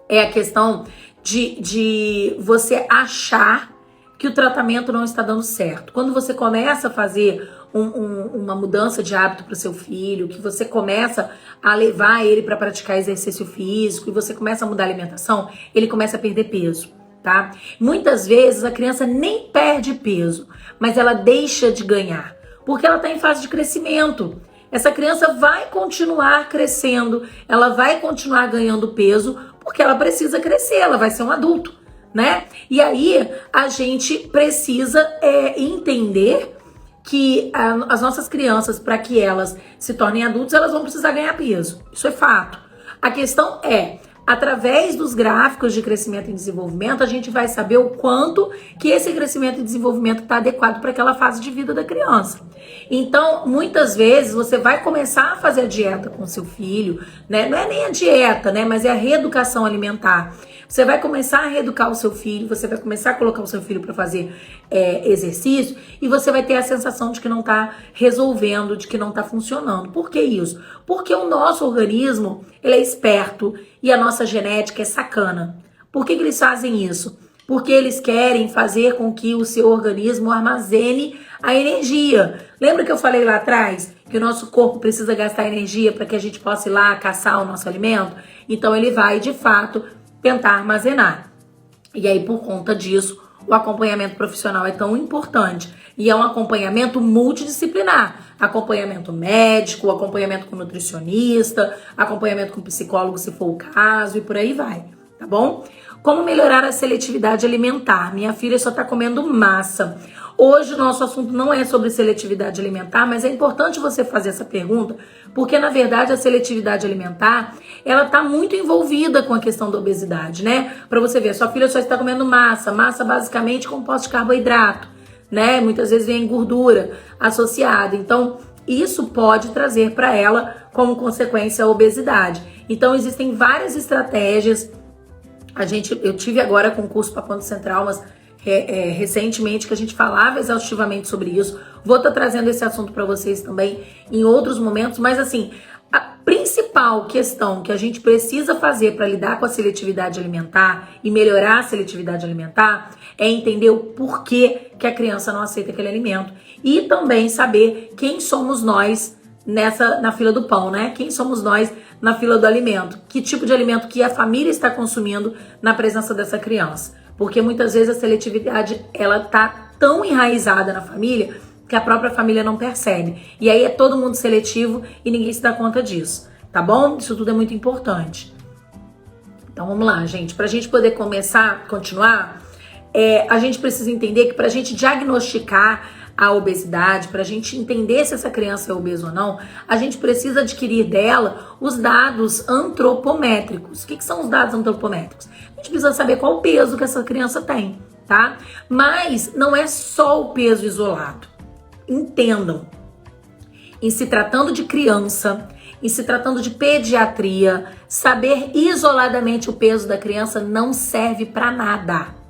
é a questão de você achar que o tratamento não está dando certo. Quando você começa a fazer uma mudança de hábito para o seu filho, que você começa a levar ele para praticar exercício físico e você começa a mudar a alimentação, ele começa a perder peso, tá? Muitas vezes a criança nem perde peso, mas ela deixa de ganhar, porque ela está em fase de crescimento. Essa criança vai continuar crescendo, ela vai continuar ganhando peso, porque ela precisa crescer, ela vai ser um adulto, né? E aí a gente precisa entender que as nossas crianças, para que elas se tornem adultos, elas vão precisar ganhar peso. Isso é fato. A questão é, através dos gráficos de crescimento e desenvolvimento, a gente vai saber o quanto que esse crescimento e desenvolvimento está adequado para aquela fase de vida da criança. Então, muitas vezes, você vai começar a fazer a dieta com seu filho, né? Não é nem a dieta, né? Mas é a reeducação alimentar. Você vai começar a reeducar o seu filho, você vai começar a colocar o seu filho para fazer exercício e você vai ter a sensação de que não está resolvendo, de que não está funcionando. Por que isso? Porque o nosso organismo, ele é esperto e a nossa genética é sacana. Por que eles fazem isso? Porque eles querem fazer com que o seu organismo armazene a energia. Lembra que eu falei lá atrás que o nosso corpo precisa gastar energia para que a gente possa ir lá caçar o nosso alimento? Então ele vai, de fato, tentar armazenar. E aí, por conta disso, o acompanhamento profissional é tão importante. E é um acompanhamento multidisciplinar. Acompanhamento médico, acompanhamento com nutricionista, acompanhamento com psicólogo, se for o caso, e por aí vai, tá bom? Como melhorar a seletividade alimentar? Minha filha só tá comendo massa. Hoje o nosso assunto não é sobre seletividade alimentar, mas é importante você fazer essa pergunta, porque na verdade a seletividade alimentar, ela tá muito envolvida com a questão da obesidade, né? Para você ver, sua filha só está comendo massa basicamente composto de carboidrato, né? Muitas vezes vem gordura associada. Então, isso pode trazer para ela como consequência a obesidade. Então, existem várias estratégias. Eu tive agora concurso para Ponto Central, mas recentemente que a gente falava exaustivamente sobre isso. Vou estar trazendo esse assunto para vocês também em outros momentos, mas assim, a principal questão que a gente precisa fazer para lidar com a seletividade alimentar e melhorar a seletividade alimentar é entender o porquê que a criança não aceita aquele alimento e também saber quem somos nós na fila do pão, né? Quem somos nós na fila do alimento? Que tipo de alimento que a família está consumindo na presença dessa criança? Porque muitas vezes a seletividade, ela tá tão enraizada na família que a própria família não percebe. E aí é todo mundo seletivo e ninguém se dá conta disso, tá bom? Isso tudo é muito importante. Então vamos lá, gente. Pra gente poder continuar, a gente precisa entender que pra gente diagnosticar a obesidade, para a gente entender se essa criança é obesa ou não, a gente precisa adquirir dela os dados antropométricos. O que são os dados antropométricos? A gente precisa saber qual o peso que essa criança tem, tá? Mas não é só o peso isolado. Entendam, em se tratando de criança, em se tratando de pediatria, saber isoladamente o peso da criança não serve para nada.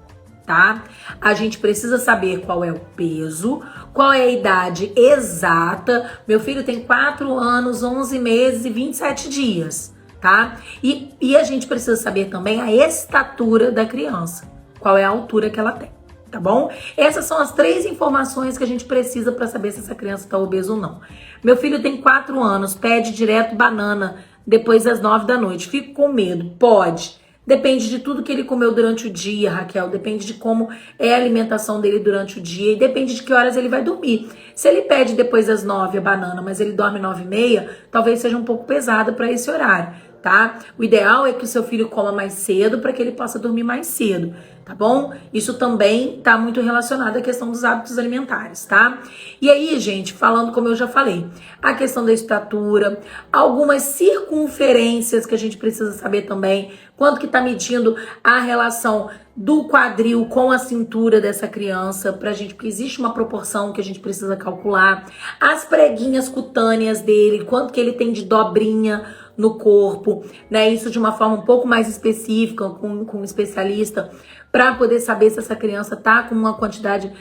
Tá? A gente precisa saber qual é o peso, qual é a idade exata. Meu filho tem 4 anos, 11 meses e 27 dias, tá? E a gente precisa saber também a estatura da criança, qual é a altura que ela tem, tá bom? Essas são as 3 informações que a gente precisa para saber se essa criança tá obesa ou não. Meu filho tem 4 anos, pede direto banana depois das 9 da noite. Fico com medo. Pode. Depende de tudo que ele comeu durante o dia, Raquel. Depende de como é a alimentação dele durante o dia. E depende de que horas ele vai dormir. Se ele pede depois das 9 a banana, mas ele dorme 9h30, talvez seja um pouco pesado para esse horário, tá? O ideal é que o seu filho coma mais cedo para que ele possa dormir mais cedo, tá bom? Isso também tá muito relacionado à questão dos hábitos alimentares, tá? E aí, gente, falando como eu já falei, a questão da estatura, algumas circunferências que a gente precisa saber também, quanto que tá medindo a relação do quadril com a cintura dessa criança, pra gente, porque existe uma proporção que a gente precisa calcular, as preguinhas cutâneas dele, quanto que ele tem de dobrinha no corpo, né? Isso de uma forma um pouco mais específica, com um especialista para poder saber se essa criança tá com uma quantidade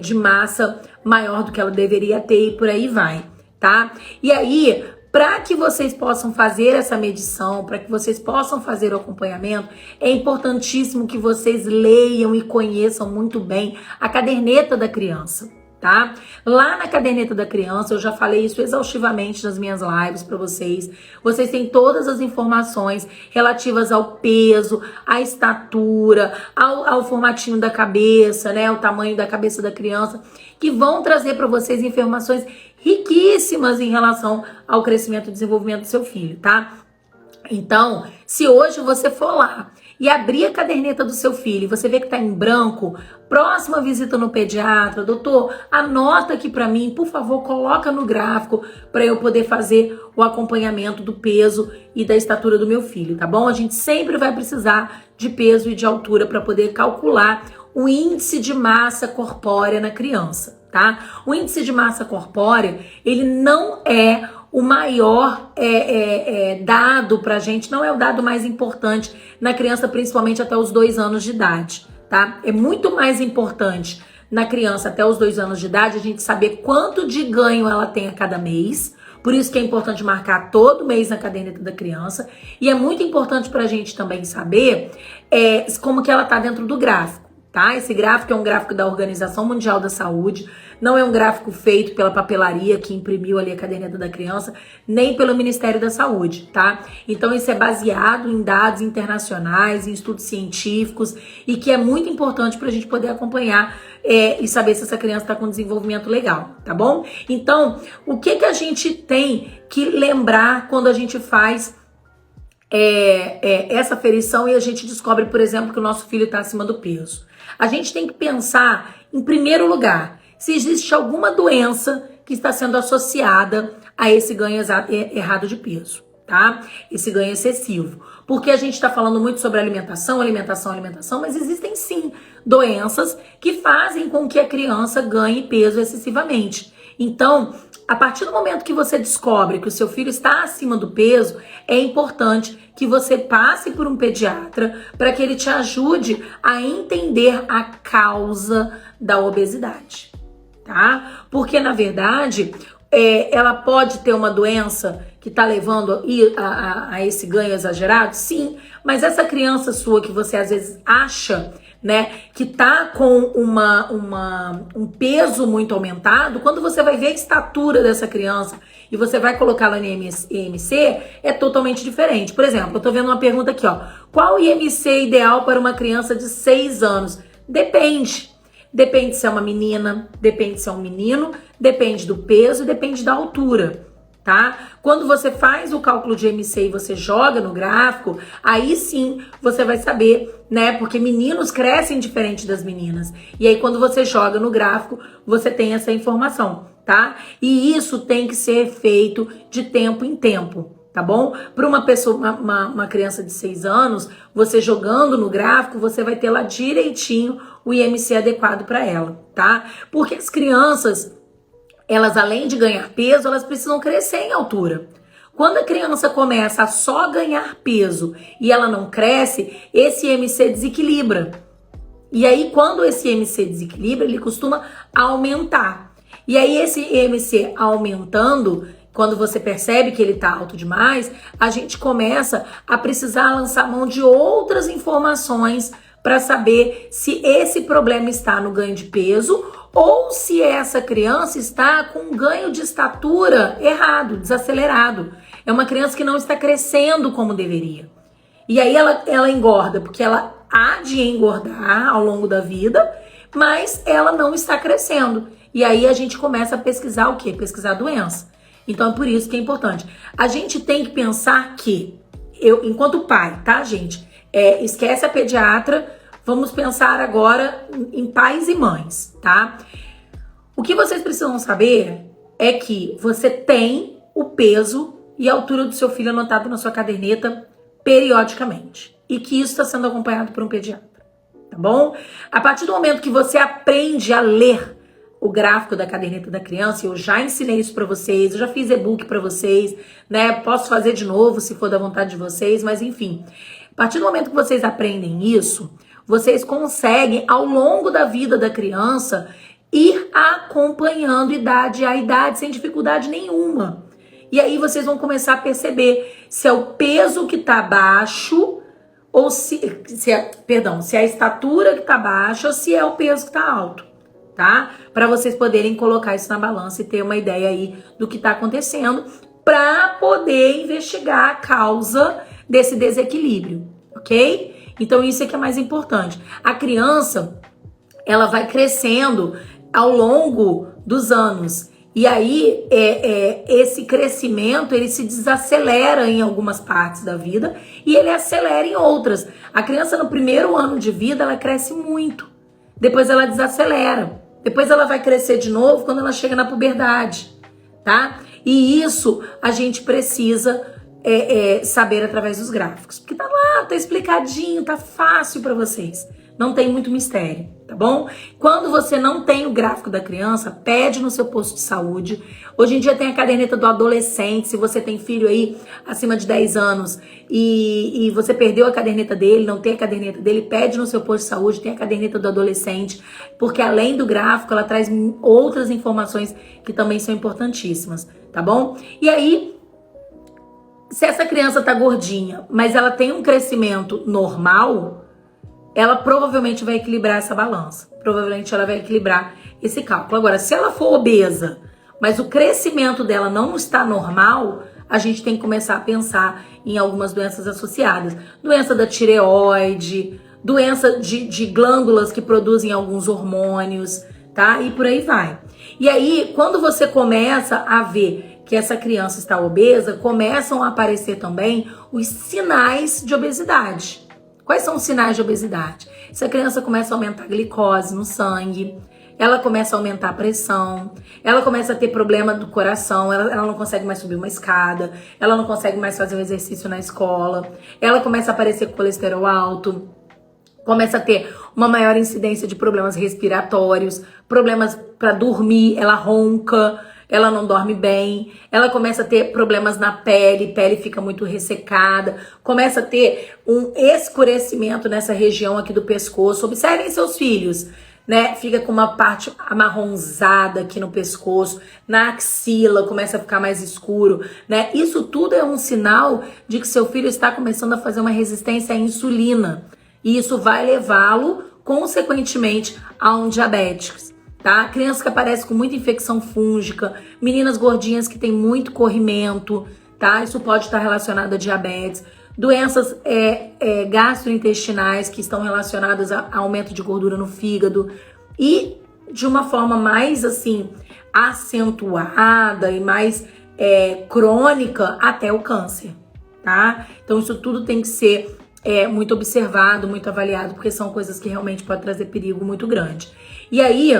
de massa maior do que ela deveria ter e por aí vai, tá? E aí, para que vocês possam fazer essa medição, para que vocês possam fazer o acompanhamento, é importantíssimo que vocês leiam e conheçam muito bem a caderneta da criança, tá? Lá na caderneta da criança, eu já falei isso exaustivamente nas minhas lives para vocês. Vocês têm todas as informações relativas ao peso, à estatura, ao formatinho da cabeça, né? O tamanho da cabeça da criança, que vão trazer para vocês informações riquíssimas em relação ao crescimento e desenvolvimento do seu filho, tá? Então, se hoje você for lá e abrir a caderneta do seu filho e você vê que tá em branco, próxima visita no pediatra, doutor, anota aqui para mim, por favor, coloca no gráfico para eu poder fazer o acompanhamento do peso e da estatura do meu filho, tá bom? A gente sempre vai precisar de peso e de altura para poder calcular o índice de massa corpórea na criança, tá? O índice de massa corpórea, ele não é o maior dado pra gente, não é o dado mais importante na criança, principalmente até os 2 anos de idade, tá? É muito mais importante na criança até os 2 anos de idade a gente saber quanto de ganho ela tem a cada mês. Por isso que é importante marcar todo mês na caderneta da criança. E é muito importante pra gente também saber como que ela tá dentro do gráfico, tá? Esse gráfico é um gráfico da Organização Mundial da Saúde, não é um gráfico feito pela papelaria que imprimiu ali a caderneta da criança, nem pelo Ministério da Saúde, tá? Então isso é baseado em dados internacionais, em estudos científicos e que é muito importante para a gente poder acompanhar e saber se essa criança está com desenvolvimento legal, tá bom? Então, o que a gente tem que lembrar quando a gente faz essa aferição e a gente descobre, por exemplo, que o nosso filho está acima do peso? A gente tem que pensar, em primeiro lugar, se existe alguma doença que está sendo associada a esse ganho errado de peso, tá? Esse ganho excessivo. Porque a gente está falando muito sobre alimentação, mas existem sim doenças que fazem com que a criança ganhe peso excessivamente. Então, a partir do momento que você descobre que o seu filho está acima do peso, é importante que você passe por um pediatra para que ele te ajude a entender a causa da obesidade, tá? Porque, na verdade, ela pode ter uma doença que está levando a esse ganho exagerado? Sim, mas essa criança sua que você às vezes acha, né, que tá com um peso muito aumentado, quando você vai ver a estatura dessa criança e você vai colocá-la no IMC, é totalmente diferente. Por exemplo, eu tô vendo uma pergunta aqui, ó. Qual o IMC ideal para uma criança de 6 anos? Depende. Depende se é uma menina, depende se é um menino, depende do peso, depende da altura, tá? Quando você faz o cálculo de IMC e você joga no gráfico, aí sim você vai saber, né? Porque meninos crescem diferente das meninas. E aí quando você joga no gráfico, você tem essa informação, tá? E isso tem que ser feito de tempo em tempo, tá bom? Para uma pessoa, uma criança de 6 anos, você jogando no gráfico, você vai ter lá direitinho o IMC adequado para ela, tá? Porque as crianças, elas além de ganhar peso, elas precisam crescer em altura. Quando a criança começa a só ganhar peso e ela não cresce, esse IMC desequilibra. E aí, quando esse IMC desequilibra, ele costuma aumentar. E aí, esse IMC aumentando, quando você percebe que ele tá alto demais, a gente começa a precisar lançar mão de outras informações para saber se esse problema está no ganho de peso ou se essa criança está com um ganho de estatura errado, desacelerado. É uma criança que não está crescendo como deveria. E aí ela engorda, porque ela há de engordar ao longo da vida, mas ela não está crescendo. E aí a gente começa a pesquisar o quê? Pesquisar a doença. Então é por isso que é importante. A gente tem que pensar que, enquanto pai, tá, gente? Esquece a pediatra, vamos pensar agora em pais e mães, tá? O que vocês precisam saber é que você tem o peso e a altura do seu filho anotado na sua caderneta periodicamente. E que isso está sendo acompanhado por um pediatra, tá bom? A partir do momento que você aprende a ler o gráfico da caderneta da criança, eu já ensinei isso para vocês, eu já fiz e-book para vocês, né? Posso fazer de novo se for da vontade de vocês, mas enfim. A partir do momento que vocês aprendem isso, vocês conseguem, ao longo da vida da criança, ir acompanhando idade a idade sem dificuldade nenhuma. E aí vocês vão começar a perceber se é o peso que tá baixo ou se a estatura que tá baixa ou se é o peso que tá alto, tá? Para vocês poderem colocar isso na balança e ter uma ideia aí do que tá acontecendo para poder investigar a causa desse desequilíbrio, ok? Então isso é que é mais importante. A criança, ela vai crescendo ao longo dos anos. E aí, esse crescimento, ele se desacelera em algumas partes da vida e ele acelera em outras. A criança, no primeiro ano de vida, ela cresce muito. Depois ela desacelera. Depois ela vai crescer de novo quando ela chega na puberdade, tá? E isso a gente precisa saber através dos gráficos. Porque tá lá, tá explicadinho, tá fácil para vocês. Não tem muito mistério, tá bom? Quando você não tem o gráfico da criança, pede no seu posto de saúde. Hoje em dia tem a caderneta do adolescente. Se você tem filho aí acima de 10 anos e você perdeu a caderneta dele, não tem a caderneta dele, pede no seu posto de saúde, tem a caderneta do adolescente. Porque além do gráfico, ela traz outras informações que também são importantíssimas, tá bom? E aí, se essa criança tá gordinha, mas ela tem um crescimento normal, ela provavelmente vai equilibrar essa balança. Provavelmente ela vai equilibrar esse cálculo. Agora, se ela for obesa, mas o crescimento dela não está normal, a gente tem que começar a pensar em algumas doenças associadas. Doença da tireoide, doença de glândulas que produzem alguns hormônios, tá? E por aí vai. E aí, quando você começa a ver que essa criança está obesa, começam a aparecer também os sinais de obesidade. Quais são os sinais de obesidade? Se a criança começa a aumentar a glicose no sangue, ela começa a aumentar a pressão, ela começa a ter problema do coração, ela não consegue mais subir uma escada, ela não consegue mais fazer um exercício na escola, ela começa a aparecer com colesterol alto, começa a ter uma maior incidência de problemas respiratórios, problemas para dormir, ela ronca, ela não dorme bem, ela começa a ter problemas na pele fica muito ressecada, começa a ter um escurecimento nessa região aqui do pescoço. Observem seus filhos, né? Fica com uma parte amarronzada aqui no pescoço, na axila começa a ficar mais escuro, né? Isso tudo é um sinal de que seu filho está começando a fazer uma resistência à insulina. E isso vai levá-lo, consequentemente, a um diabetes. Tá? Criança que aparece com muita infecção fúngica, meninas gordinhas que tem muito corrimento, tá? Isso pode estar relacionado a diabetes, doenças gastrointestinais que estão relacionadas a aumento de gordura no fígado e de uma forma mais assim acentuada e mais crônica até o câncer, tá? Então isso tudo tem que ser muito observado, muito avaliado, porque são coisas que realmente podem trazer perigo muito grande. E aí,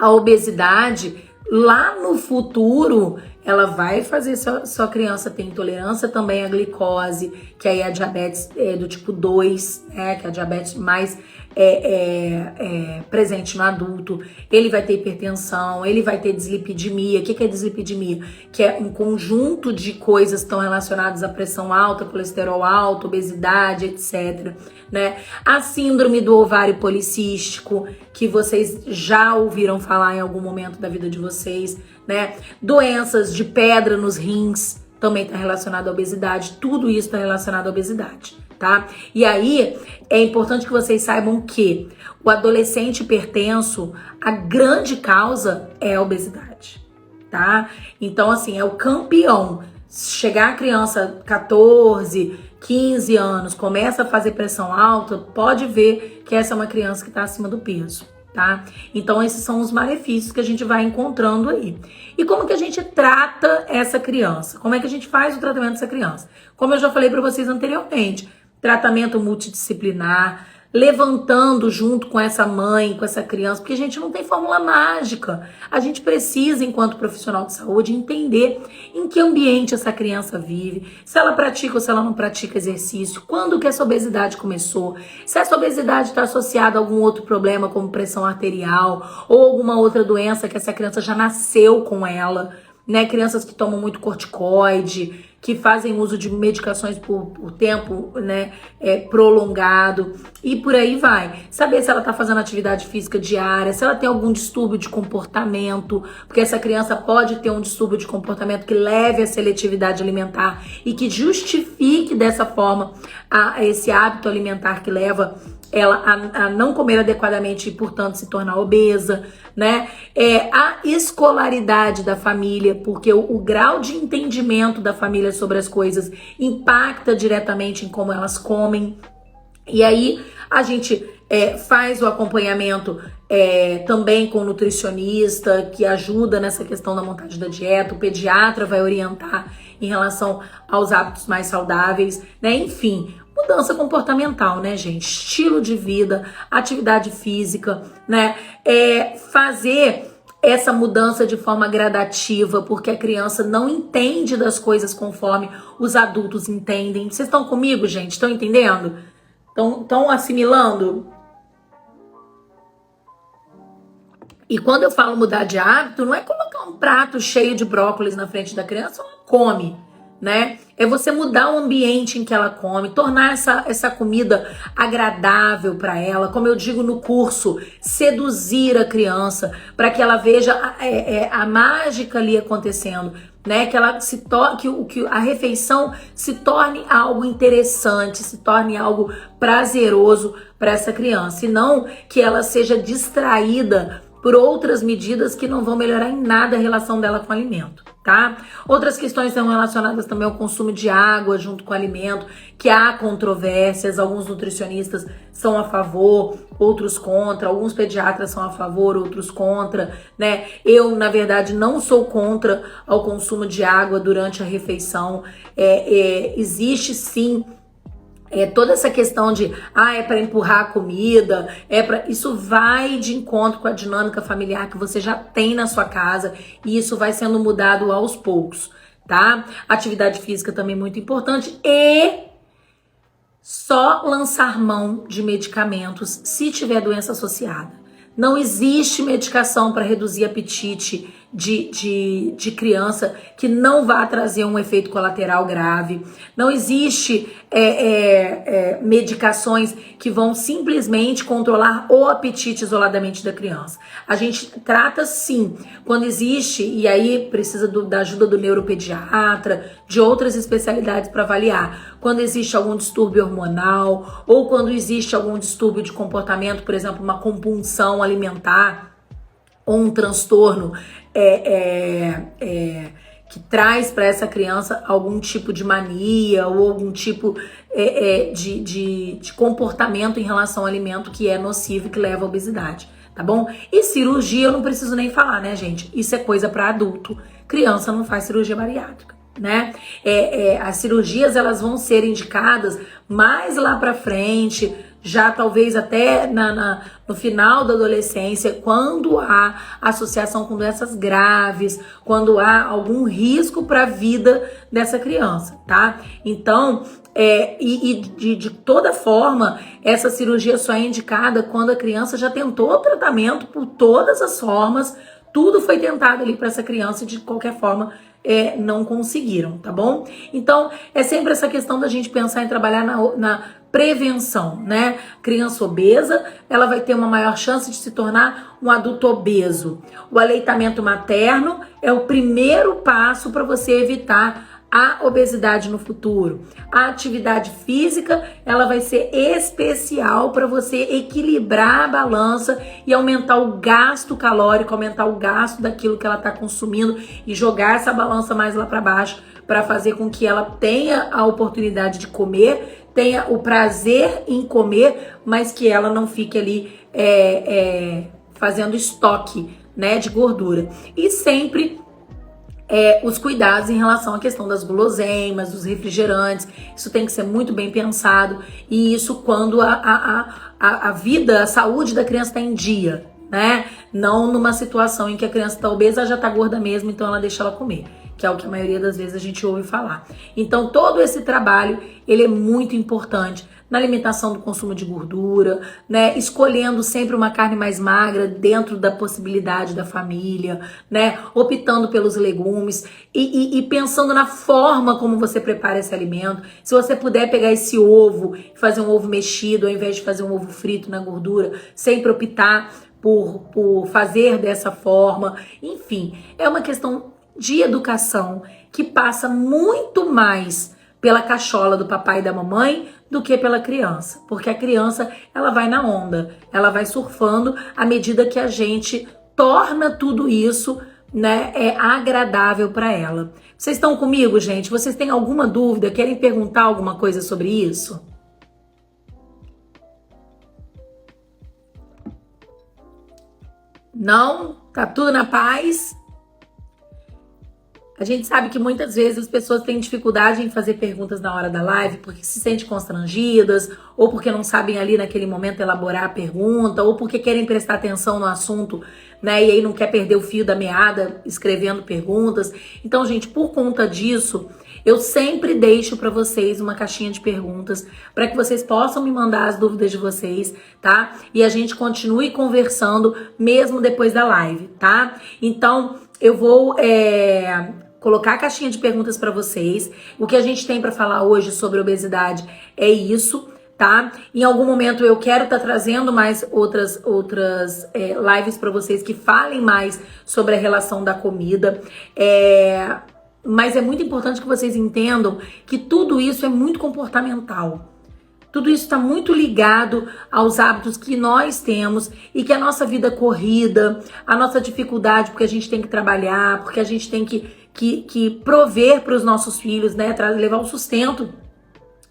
a obesidade, lá no futuro, ela vai fazer sua criança ter intolerância também à glicose, que aí é a diabetes do tipo 2, né, que é a diabetes mais presente no adulto. Ele vai ter hipertensão, ele vai ter dislipidemia. O que é dislipidemia? Que é um conjunto de coisas que estão relacionadas à pressão alta, colesterol alto, obesidade, etc. Né? A síndrome do ovário policístico, que vocês já ouviram falar em algum momento da vida de vocês, né? Doenças de pedra nos rins também está relacionado à obesidade. Tudo isso está relacionado à obesidade, tá? E aí é importante que vocês saibam que o adolescente hipertenso, a grande causa é a obesidade, tá? Então, assim, é o campeão. Chegar a criança 14, 15 anos, começa a fazer pressão alta, pode ver que essa é uma criança que está acima do peso, tá? Então esses são os malefícios que a gente vai encontrando aí. E como que a gente trata essa criança? Como é que a gente faz o tratamento dessa criança? Como eu já falei para vocês anteriormente, tratamento multidisciplinar, levantando junto com essa mãe, com essa criança, porque a gente não tem fórmula mágica. A gente precisa, enquanto profissional de saúde, entender em que ambiente essa criança vive, se ela pratica ou se ela não pratica exercício, quando que essa obesidade começou, se essa obesidade está associada a algum outro problema, como pressão arterial, ou alguma outra doença que essa criança já nasceu com ela, né? Crianças que tomam muito corticoide, que fazem uso de medicações por tempo, né, prolongado, e por aí vai. Saber se ela tá fazendo atividade física diária, se ela tem algum distúrbio de comportamento, porque essa criança pode ter um distúrbio de comportamento que leve à seletividade alimentar e que justifique dessa forma esse hábito alimentar que leva ela a não comer adequadamente e, portanto, se tornar obesa, né? A escolaridade da família, porque o grau de entendimento da família sobre as coisas impacta diretamente em como elas comem. E aí a gente faz o acompanhamento também com o nutricionista, que ajuda nessa questão da montagem da dieta, o pediatra vai orientar em relação aos hábitos mais saudáveis, né? Enfim, mudança comportamental, né, gente? Estilo de vida, atividade física, né? Fazer essa mudança de forma gradativa, porque a criança não entende das coisas conforme os adultos entendem. Vocês estão comigo, gente? Estão entendendo? Estão assimilando? E quando eu falo mudar de hábito, não é colocar um prato cheio de brócolis na frente da criança, ela come, né? É você mudar o ambiente em que ela come, tornar essa comida agradável para ela, como eu digo no curso, seduzir a criança para que ela veja a mágica ali acontecendo, né? Que ela que a refeição se torne algo interessante, se torne algo prazeroso para essa criança, e não que ela seja distraída por outras medidas que não vão melhorar em nada a relação dela com o alimento, tá? Outras questões são relacionadas também ao consumo de água junto com o alimento, que há controvérsias, alguns nutricionistas são a favor, outros contra, alguns pediatras são a favor, outros contra, né? Eu, na verdade, não sou contra ao consumo de água durante a refeição. Existe sim toda essa questão de é para empurrar a comida, isso vai de encontro com a dinâmica familiar que você já tem na sua casa, e isso vai sendo mudado aos poucos, tá? Atividade física também muito importante, e só lançar mão de medicamentos se tiver doença associada. Não existe medicação para reduzir apetite de criança que não vá trazer um efeito colateral grave. Não existe medicações que vão simplesmente controlar o apetite isoladamente da criança. A gente trata sim quando existe, e aí precisa da ajuda do neuropediatra, de outras especialidades para avaliar. Quando existe algum distúrbio hormonal ou quando existe algum distúrbio de comportamento, por exemplo, uma compulsão alimentar ou um transtorno que traz para essa criança algum tipo de mania ou algum tipo de comportamento em relação ao alimento que é nocivo e que leva à obesidade, tá bom? E cirurgia eu não preciso nem falar, né, gente? Isso é coisa para adulto. Criança não faz cirurgia bariátrica, né? As cirurgias elas vão ser indicadas mais lá para frente, já talvez até no final da adolescência, quando há associação com doenças graves, quando há algum risco para a vida dessa criança, tá? Então, de toda forma, essa cirurgia só é indicada quando a criança já tentou o tratamento por todas as formas, tudo foi tentado ali para essa criança e de qualquer forma não conseguiram, tá bom? Então, é sempre essa questão da gente pensar em trabalhar na prevenção, né? Criança obesa, ela vai ter uma maior chance de se tornar um adulto obeso. O aleitamento materno é o primeiro passo para você evitar a obesidade no futuro. A atividade física, ela vai ser especial para você equilibrar a balança e aumentar o gasto calórico, aumentar o gasto daquilo que ela está consumindo e jogar essa balança mais lá para baixo para fazer com que ela tenha a oportunidade de comer, tenha o prazer em comer, mas que ela não fique ali fazendo estoque, né, de gordura. E sempre os cuidados em relação à questão das guloseimas, dos refrigerantes, isso tem que ser muito bem pensado, e isso quando a vida, a saúde da criança está em dia, né? Não numa situação em que a criança está obesa, ela já está gorda mesmo, então ela deixa ela comer. que é o que a maioria das vezes a gente ouve falar. Então, todo esse trabalho, ele é muito importante na alimentação do consumo de gordura, né? Escolhendo sempre uma carne mais magra dentro da possibilidade da família, né? Optando pelos legumes e pensando na forma como você prepara esse alimento. Se você puder pegar esse ovo e fazer um ovo mexido ao invés de fazer um ovo frito na gordura, sempre optar por fazer dessa forma. Enfim, é uma questão de educação que passa muito mais pela cachola do papai e da mamãe do que pela criança, porque a criança, ela vai na onda, ela vai surfando à medida que a gente torna tudo isso, né, agradável para ela. Vocês estão comigo, gente? Vocês têm alguma dúvida? Querem perguntar alguma coisa sobre isso? Não? Tá tudo na paz? A gente sabe que muitas vezes as pessoas têm dificuldade em fazer perguntas na hora da live porque se sentem constrangidas, ou porque não sabem ali naquele momento elaborar a pergunta, ou porque querem prestar atenção no assunto, né? E aí não quer perder o fio da meada escrevendo perguntas. Então, gente, por conta disso, eu sempre deixo para vocês uma caixinha de perguntas para que vocês possam me mandar as dúvidas de vocês, tá? E a gente continue conversando mesmo depois da live, tá? Então, eu vou colocar a caixinha de perguntas para vocês. O que a gente tem para falar hoje sobre obesidade é isso, tá? Em algum momento eu quero estar trazendo mais outras lives para vocês que falem mais sobre a relação da comida. Mas é muito importante que vocês entendam que tudo isso é muito comportamental. Tudo isso está muito ligado aos hábitos que nós temos e que a nossa vida corrida, a nossa dificuldade, porque a gente tem que trabalhar, porque a gente tem que prover para os nossos filhos, né, levar o sustento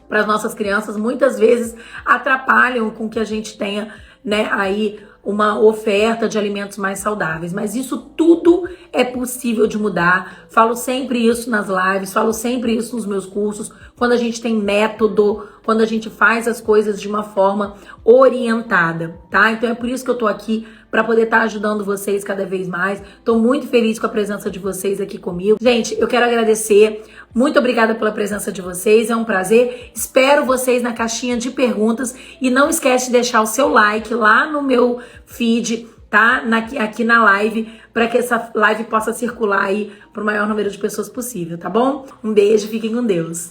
para as nossas crianças, muitas vezes atrapalham com que a gente tenha, né, aí uma oferta de alimentos mais saudáveis. Mas isso tudo é possível de mudar. Falo sempre isso nas lives, falo sempre isso nos meus cursos, quando a gente tem método, quando a gente faz as coisas de uma forma orientada, tá? Então é por isso que eu tô aqui, para poder estar ajudando vocês cada vez mais. Tô muito feliz com a presença de vocês aqui comigo. Gente, eu quero agradecer. Muito obrigada pela presença de vocês. É um prazer. Espero vocês na caixinha de perguntas. E não esquece de deixar o seu like lá no meu feed, tá? Aqui na live, para que essa live possa circular aí para o maior número de pessoas possível, tá bom? Um beijo, fiquem com Deus.